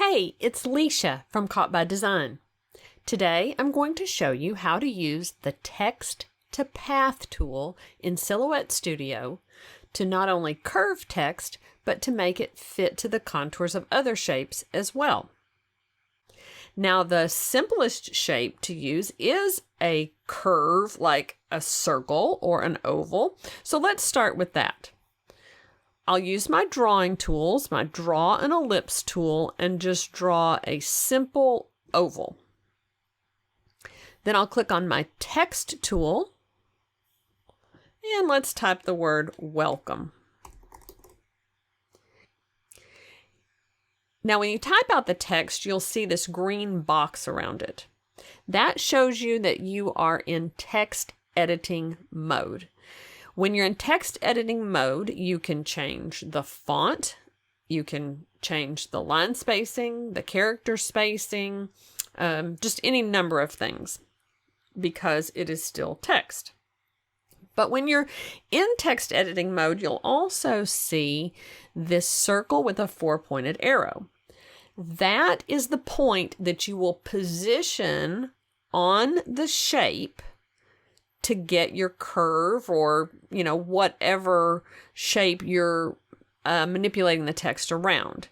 Hey, it's Leisha from Caught by Design. Today I'm going to show you how to use the Text to Path tool in Silhouette Studio to not only curve text, but to make it fit to the contours of other shapes as well. Now, the simplest shape to use is a curve like a circle or an oval. So let's start with that. I'll use my drawing tools, my Draw an Ellipse tool, and just draw a simple oval. Then I'll click on my Text tool, and let's type the word welcome. Now, when you type out the text, you'll see this green box around it. That shows you that you are in text editing mode. When you're in text editing mode, you can change the font, you can change the line spacing, the character spacing, just any number of things, because it is still text. But when you're in text editing mode, you'll also see this circle with a four-pointed arrow. That is the point that you will position on the shape to get your curve or, whatever shape you're manipulating the text around.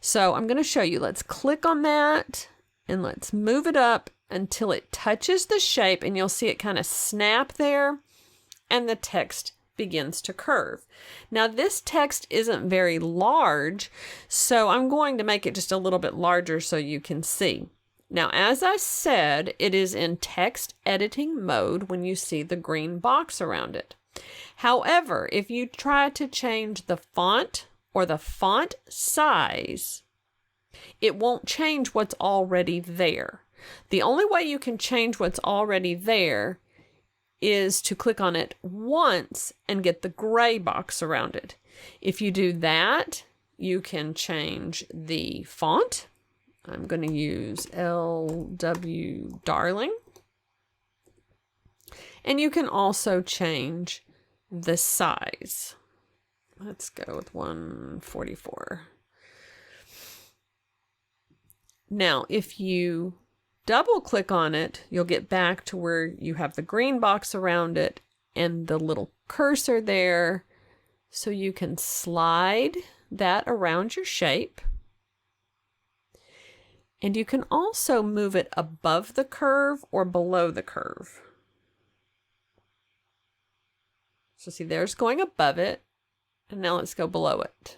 So I'm going to show you. Let's click on that and let's move it up until it touches the shape, and you'll see it kind of snap there and the text begins to curve. Now, this text isn't very large, so I'm going to make it just a little bit larger so you can see. Now, as I said, it is in text editing mode when you see the green box around it. However, if you try to change the font or the font size, it won't change what's already there. The only way you can change what's already there is to click on it once and get the gray box around it. If you do that, you can change the font. I'm going to use LW Darling. And you can also change the size. Let's go with 144. Now, if you double click on it, you'll get back to where you have the green box around it and the little cursor there. So you can slide that around your shape. And you can also move it above the curve or below the curve. So see, there's going above it. And now let's go below it.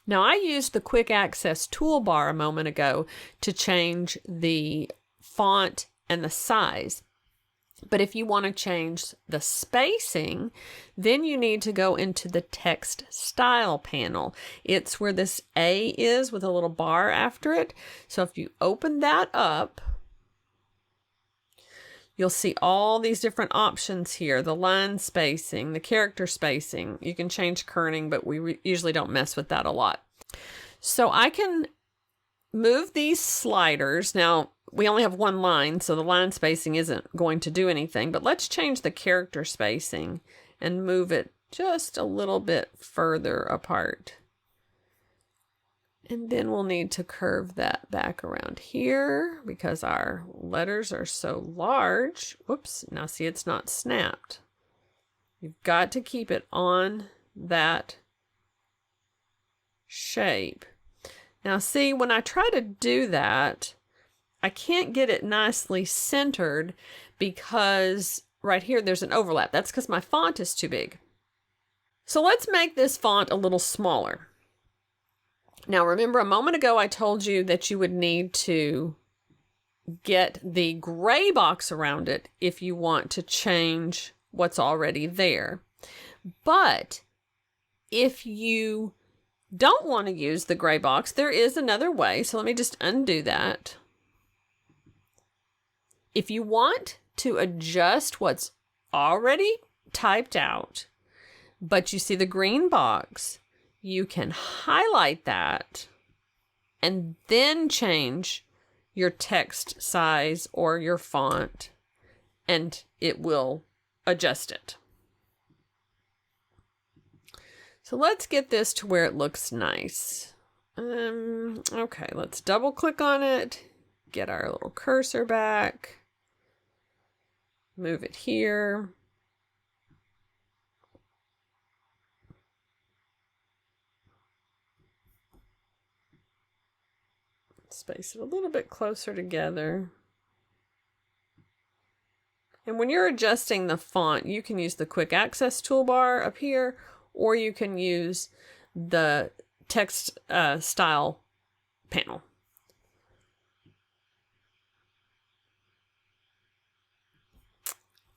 Now, I used the quick access toolbar a moment ago to change the font and the size. But if you want to change the spacing, then you need to go into the text style panel. It's where this A is with a little bar after it. So if you open that up, you'll see all these different options here. The line spacing, the character spacing. You can change kerning, but we usually don't mess with that a lot. So I can move these sliders. Now, we only have one line, so the line spacing isn't going to do anything. But let's change the character spacing and move it just a little bit further apart. And then we'll need to curve that back around here because our letters are so large. Whoops, now see, it's not snapped. You've got to keep it on that shape. Now see, when I try to do that, I can't get it nicely centered because right here there's an overlap. That's because my font is too big. So let's make this font a little smaller. Now, remember a moment ago I told you that you would need to get the gray box around it if you want to change what's already there. But if you don't want to use the gray box, there is another way. So let me just undo that. If you want to adjust what's already typed out, but you see the green box, you can highlight that and then change your text size or your font, and it will adjust it. So let's get this to where it looks nice. Okay, let's double click on it, get our little cursor back, move it here. Space it a little bit closer together. And when you're adjusting the font, you can use the quick access toolbar up here, or you can use the text style panel.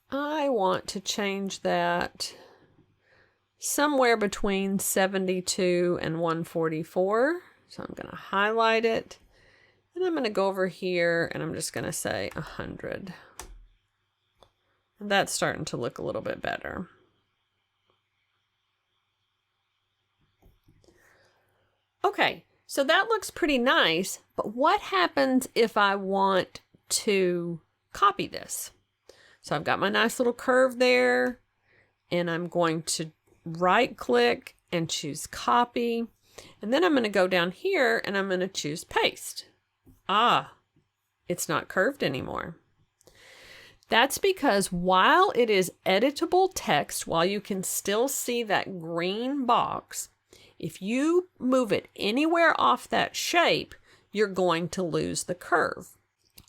I want to change that somewhere between 72 and 144. So I'm going to highlight it, and I'm going to go over here and I'm just going to say 100. And that's starting to look a little bit better. Okay, so that looks pretty nice, but what happens if I want to copy this? So I've got my nice little curve there, and I'm going to right click and choose copy. And then I'm going to go down here and I'm going to choose paste. Ah, it's not curved anymore. That's because while it is editable text, while you can still see that green box, if you move it anywhere off that shape, you're going to lose the curve.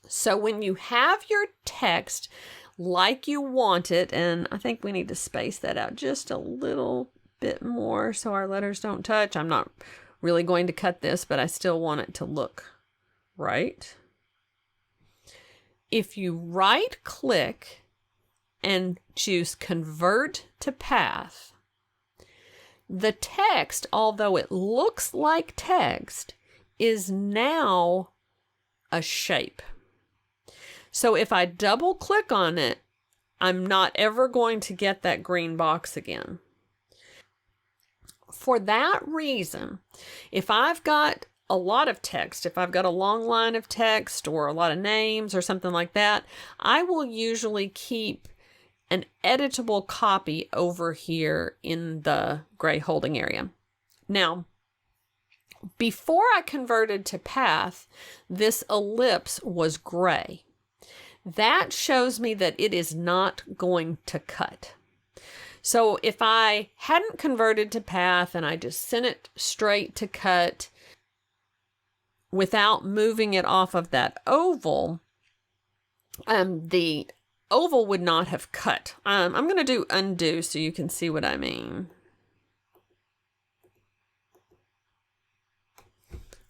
So when you have your text like you want it, and I think we need to space that out just a little bit more so our letters don't touch. I'm not really going to cut this, but I still want it to look right. If you right click and choose convert to path, the text, although it looks like text, is now a shape. So if I double click on it, I'm not ever going to get that green box again. For that reason, if I've got a lot of text, if I've got a long line of text or a lot of names or something like that, I will usually keep an editable copy over here in the gray holding area. Now, before I converted to path, this ellipse was gray. That shows me that it is not going to cut. So if I hadn't converted to path and I just sent it straight to cut without moving it off of that oval, the oval would not have cut. I'm going to do undo so you can see what I mean.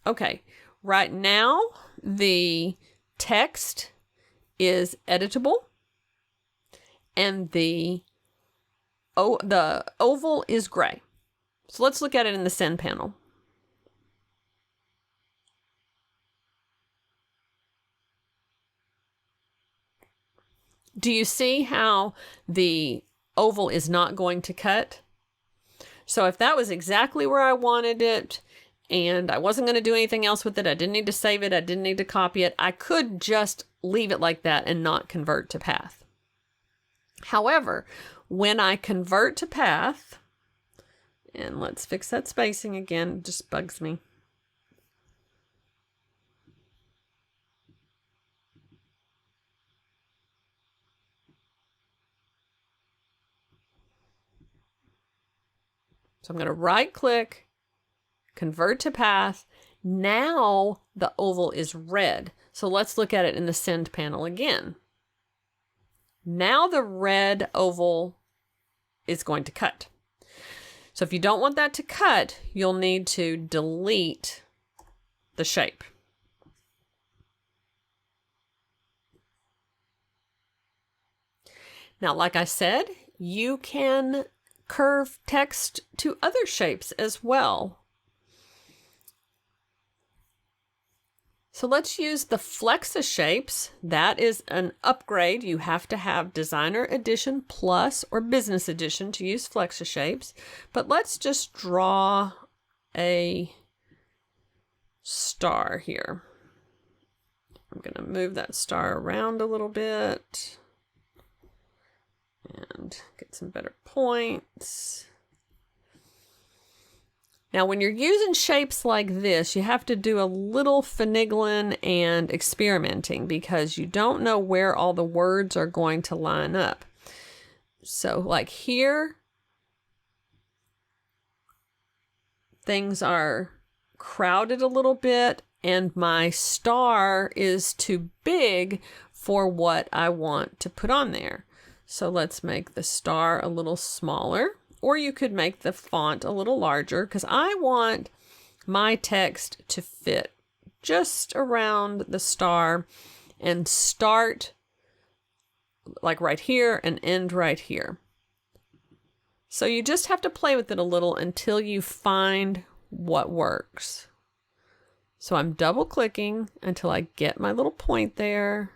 Okay, right now the text is editable and the oval is gray. So let's look at it in the send panel. Do you see how the oval is not going to cut? So if that was exactly where I wanted it and I wasn't going to do anything else with it, I didn't need to save it, I didn't need to copy it, I could just leave it like that and not convert to path. However, when I convert to path, and let's fix that spacing again, it just bugs me. So I'm going to right click, convert to path. Now the oval is red. So let's look at it in the send panel again. Now the red oval is going to cut. So if you don't want that to cut, you'll need to delete the shape. Now, like I said, you can curve text to other shapes as well. So let's use the Flexor shapes. That is an upgrade. You have to have Designer Edition Plus or Business Edition to use Flexor shapes. But let's just draw a star here. I'm going to move that star around a little bit and get some better points. Now, when you're using shapes like this, you have to do a little finagling and experimenting because you don't know where all the words are going to line up. So like here, things are crowded a little bit and my star is too big for what I want to put on there. So let's make the star a little smaller, or you could make the font a little larger because I want my text to fit just around the star and start like right here and end right here. So you just have to play with it a little until you find what works. So I'm double clicking until I get my little point there.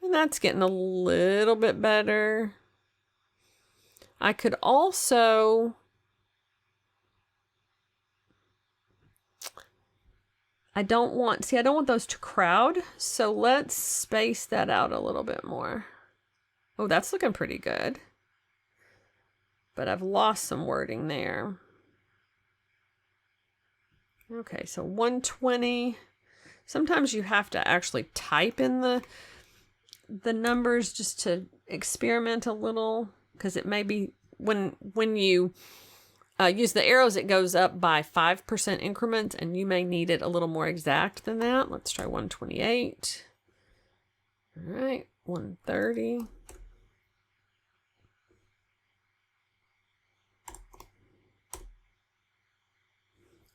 And that's getting a little bit better. I could also, I don't want those to crowd. So let's space that out a little bit more. Oh, that's looking pretty good. But I've lost some wording there. Okay, so 120. Sometimes you have to actually type in the numbers just to experiment a little, because it may be when you use the arrows, it goes up by 5% increments, and you may need it a little more exact than that. Let's try 128. All right, 130.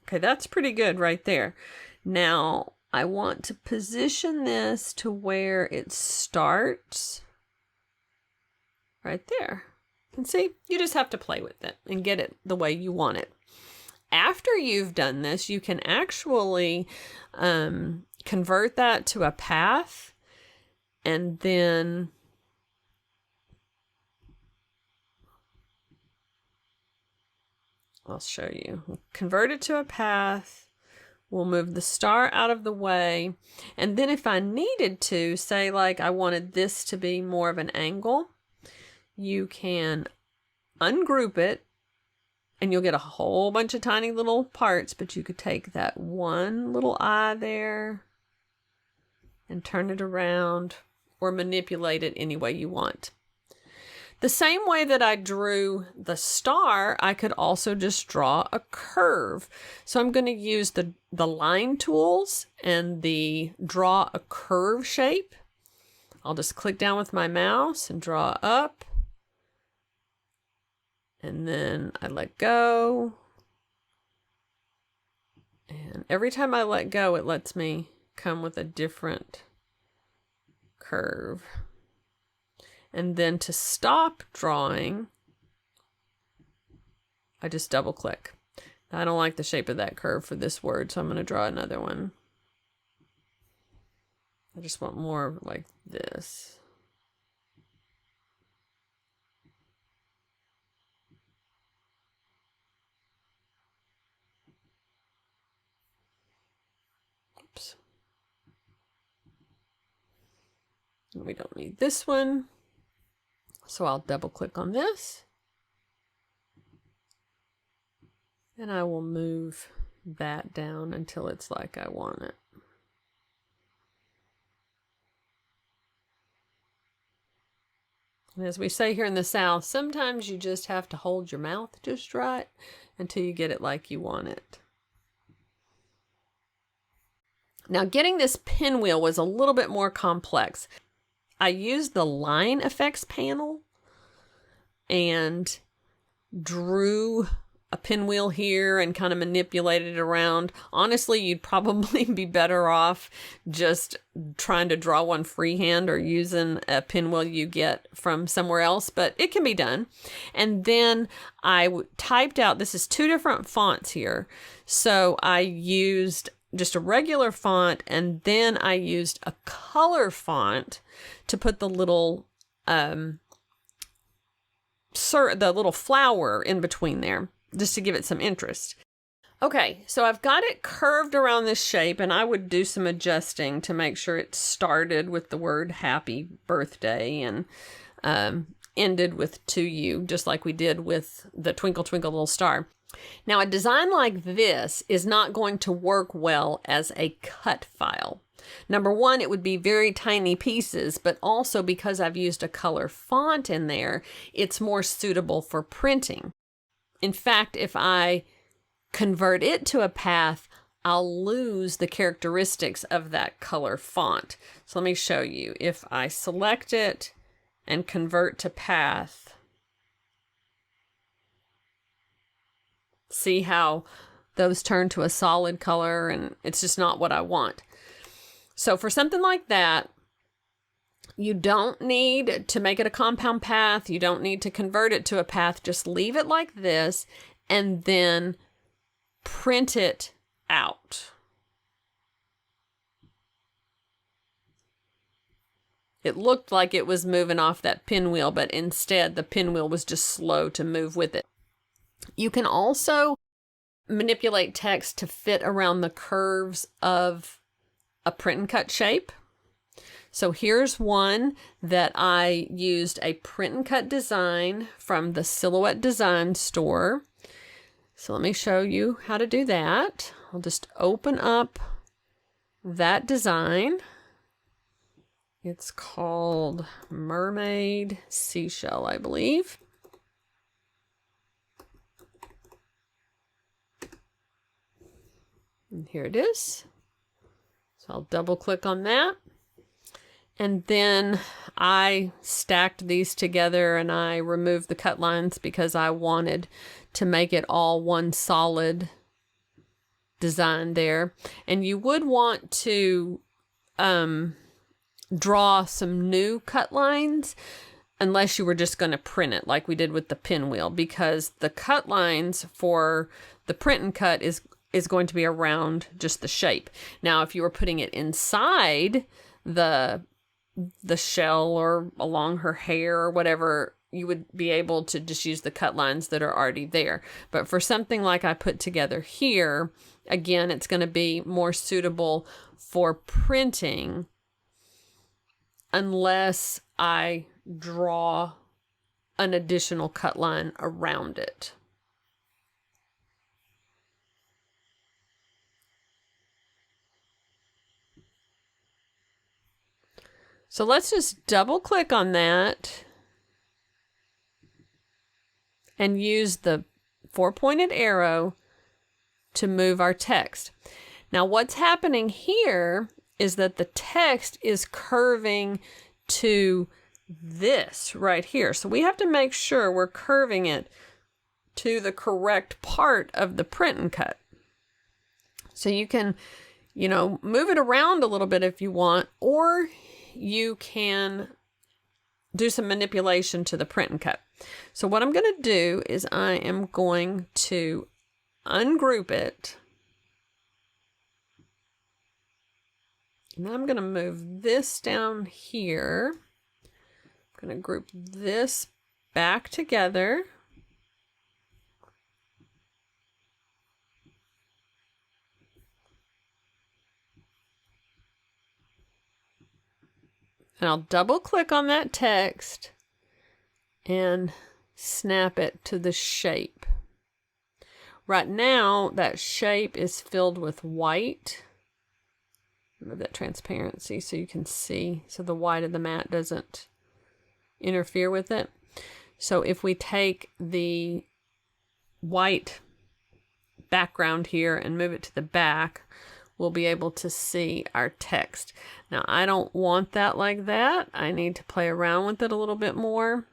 Okay, that's pretty good right there. Now, I want to position this to where it starts right there. And see, you just have to play with it and get it the way you want it. After you've done this, you can actually convert that to a path, and then I'll show you. We'll convert it to a path. We'll move the star out of the way. And then if I needed to, say like I wanted this to be more of an angle, you can ungroup it and you'll get a whole bunch of tiny little parts, but you could take that one little eye there and turn it around or manipulate it any way you want. The same way that I drew the star, I could also just draw a curve. So I'm going to use the line tools and the draw a curve shape. I'll just click down with my mouse and draw up. And then I let go. And every time I let go, it lets me come with a different curve. And then to stop drawing, I just double click. I don't like the shape of that curve for this word, so I'm going to draw another one. I just want more like this. Oops. We don't need this one. So I'll double click on this and I will move that down until it's like I want it. And as we say here in the South, sometimes you just have to hold your mouth just right until you get it like you want it. Now, getting this pinwheel was a little bit more complex. I used the line effects panel and drew a pinwheel here and kind of manipulated it around. Honestly, you'd probably be better off just trying to draw one freehand or using a pinwheel you get from somewhere else, but it can be done. And then I typed out, this is two different fonts here. So I used just a regular font, and then I used a color font to put the little the little flower in between there, just to give it some interest. Okay, so I've got it curved around this shape, and I would do some adjusting to make sure it started with the word happy birthday, and ended with 2U, just like we did with the Twinkle Twinkle Little Star. Now, a design like this is not going to work well as a cut file. Number one, it would be very tiny pieces, but also because I've used a color font in there, it's more suitable for printing. In fact, if I convert it to a path, I'll lose the characteristics of that color font. So let me show you. If I select it and convert to path, see how those turn to a solid color, and it's just not what I want. So for something like that, you don't need to make it a compound path. You don't need to convert it to a path. Just leave it like this and then print it out. It looked like it was moving off that pinwheel, but instead the pinwheel was just slow to move with it. You can also manipulate text to fit around the curves of a print and cut shape. So here's one that I used a print and cut design from the Silhouette Design store. So let me show you how to do that. I'll just open up that design. It's called Mermaid Seashell, I believe. And here it is. So I'll double click on that. And then I stacked these together and I removed the cut lines because I wanted to make it all one solid design there. And you would want to draw some new cut lines unless you were just going to print it like we did with the pinwheel, because the cut lines for the print and cut is going to be around just the shape. Now, if you were putting it inside the shell or along her hair or whatever, you would be able to just use the cut lines that are already there. But for something like I put together here, again, it's going to be more suitable for printing unless I draw an additional cut line around it. So let's just double click on that and use the four-pointed arrow to move our text. Now what's happening here is that the text is curving to this right here. So we have to make sure we're curving it to the correct part of the print and cut. So you can, move it around a little bit if you want, or you can do some manipulation to the print and cut. So what I'm going to do is I am going to ungroup it. And then I'm going to move this down here. I'm going to group this back together. And I'll double click on that text and snap it to the shape. Right now, that shape is filled with white. Move that transparency so you can see, so the white of the mat doesn't interfere with it. So if we take the white background here and move it to the back, we'll be able to see our text. Now, I don't want that like that. I need to play around with it a little bit more.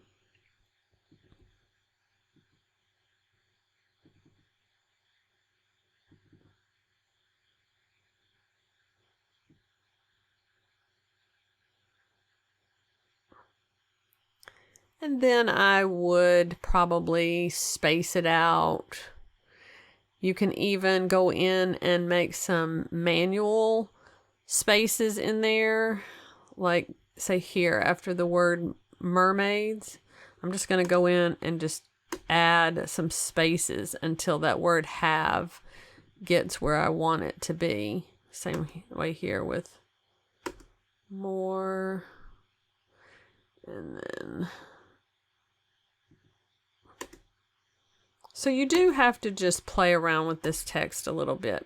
And then I would probably space it out. You can even go in and make some manual spaces in there. Like, say here, after the word mermaids, I'm just going to go in and just add some spaces until that word have gets where I want it to be. Same way here with more. And then So you do have to just play around with this text a little bit.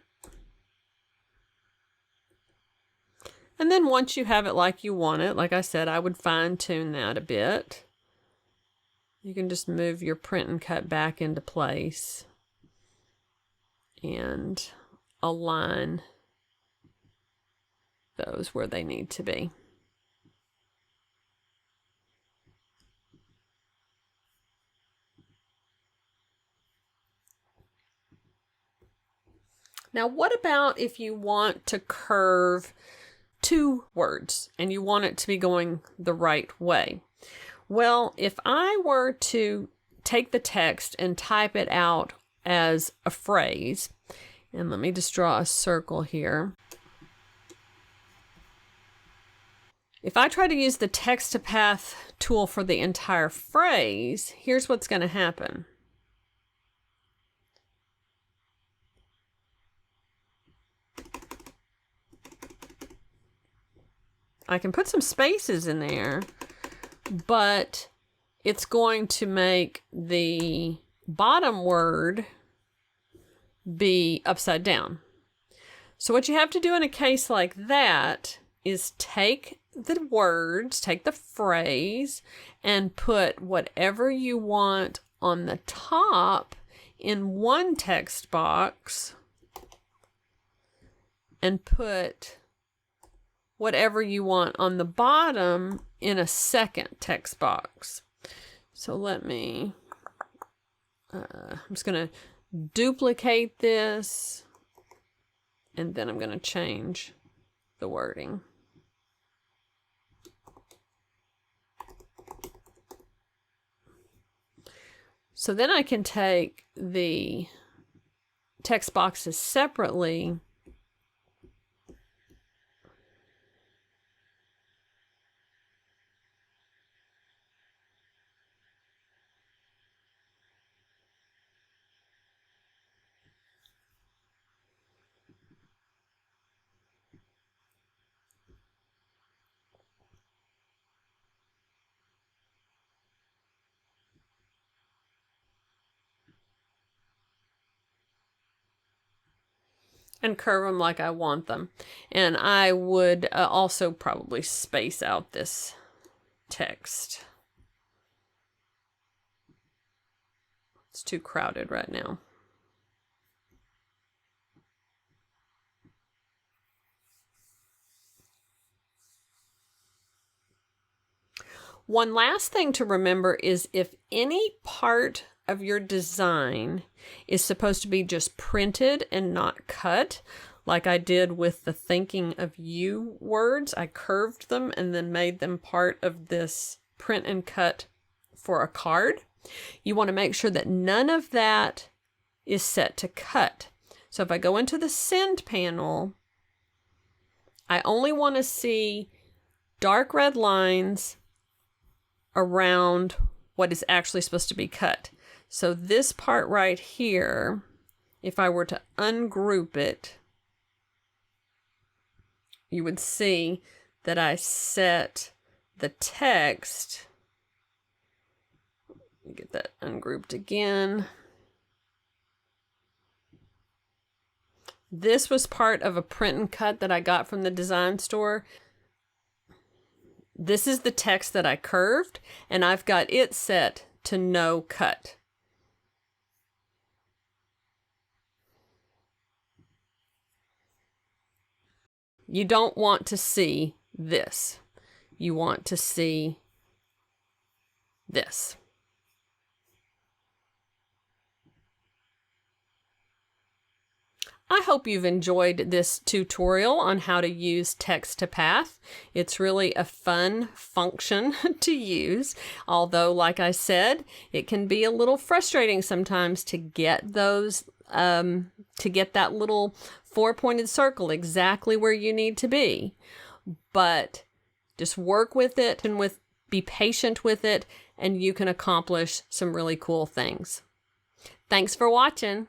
And then once you have it like you want it, like I said, I would fine tune that a bit. You can just move your print and cut back into place and align those where they need to be. Now, what about if you want to curve 2 words and you want it to be going the right way? Well, if I were to take the text and type it out as a phrase, and let me just draw a circle here. If I try to use the text to path tool for the entire phrase, here's what's going to happen. I can put some spaces in there, but it's going to make the bottom word be upside down. So what you have to do in a case like that is take the words, take the phrase, and put whatever you want on the top in one text box and put whatever you want on the bottom in a second text box. So let me, I'm just going to duplicate this, and then I'm going to change the wording. So then I can take the text boxes separately and curve them like I want them. And I would also probably space out this text. It's too crowded right now. One last thing to remember is if any part of your design is supposed to be just printed and not cut, like I did with the thinking of you words, I curved them and then made them part of this print and cut for a card. You want to make sure that none of that is set to cut. So if I go into the send panel, I only want to see dark red lines around what is actually supposed to be cut. So this part right here, if I were to ungroup it, you would see that I set the text, let me get that ungrouped again. This was part of a print and cut that I got from the design store. This is the text that I curved, and I've got it set to no cut. You don't want to see this. You want to see this. I hope you've enjoyed this tutorial on how to use text to path. It's really a fun function to use, although, like I said, it can be a little frustrating sometimes to get those, to get that little 4-pointed circle exactly where you need to be. But just work with it and be patient with it, and you can accomplish some really cool things. Thanks for watching.